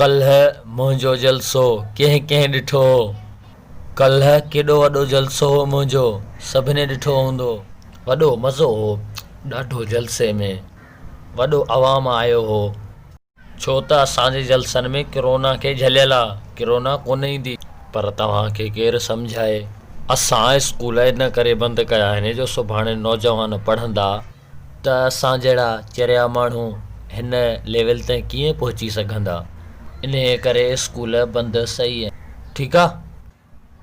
कल्ह मुंहिंजो जलसो कंहिं कंहिं ॾिठो हो। कल्ह केॾो वॾो जलसो हो मुंहिंजो, सभिनी ॾिठो हूंदो। वॾो मज़ो हो, ॾाढो जलसे में वॾो आवाम आयो हो। छो त असांजे जलसनि में किरोना खे झलियल आहे। किरोना कोन ईंदी, पर तव्हांखे केरु सम्झाए। असां स्कूल इन करे बंदि कया आहिनि जो सुभाणे नौजवान पढ़ंदा त असां जहिड़ा चरिया माण्हू हिन लेवल ताईं कीअं पहुची सघंदा। इन करे स्कूल बंदि सही आहे। ठीकु आहे,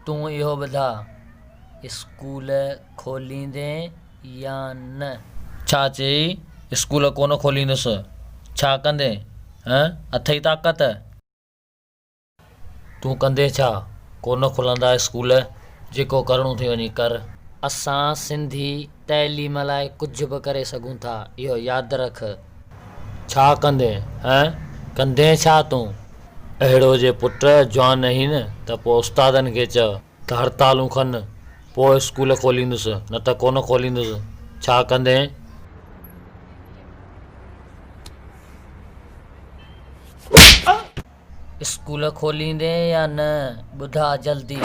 तूं इहो ॿुधा, स्कूल खोलींदे या न? छा चई? स्कूल कोन खोलींदुसि? छा कंदे? अथई ताक़त? तूं कंदे छा? कोन खुलंदा स्कूल? जेको करिणो थी वञी कर। असां सिंधी तइलीम लाइ कुझु बि करे सघूं था, इहो यादि रख। छा कंदे? कंदे छा तूं? अहिड़ो जे पुट जवान आहीं न त पोइ उस्तादनि खे चओ त हड़तालूं खनि, पोइ स्कूल खोलींदुसि, न त कोन खोलींदुसि। छा कंदे? स्कूल खोलींदे या न? ॿुधा जल्दी।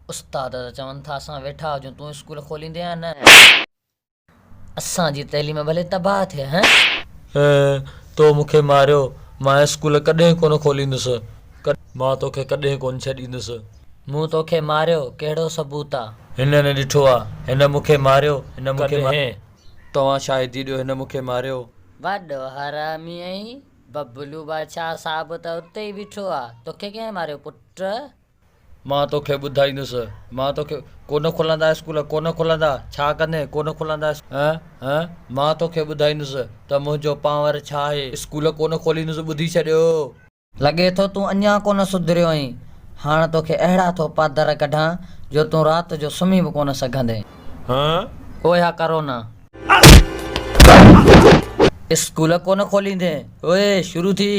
उस्ताद त चवनि था असां वेठा हुजूं, तूं स्कूल खोलींदे या न? असांजी तइलीम भले तबाह थिए। तो मूंखे मारियो, मां स्कूल कॾहिं कोन खोलींदुसि। मां तोखे कॾहिं कोन छॾींदुसि। मूं तोखे मारियो, कहिड़ो सबूत आहे? हिन ने ॾिठो आहे, हिन मूंखे मारियो, हिन मूंखे। तव्हां शाहिदी ॾियो, हिन मूंखे मारियो। वॾो हरामी आहीं, बबलू बादशाह साहिबु त उते ई बीठो आहे, तोखे कंहिं मारियो पुट? मां तोखे ॿुधाईंदुसि। मां तोखे कोन खुलंदा स्कूल, कोन खुलंदा। छा कंदे? कोन खुलंदा। मां तोखे ॿुधाईंदुसि त मुंहिंजो पावर छा आहे। स्कूल कोन खोलींदुसि, ॿुधी छॾियो। लॻे थो तूं अञा कोन सुधरियो आहीं। हाणे तोखे अहिड़ा थो पादर कढां जो तूं राति जो सुम्ही बि कोन सघंदे। ओए हा करोना, स्कूल कोन खोलींदे? ओए शुरू थी।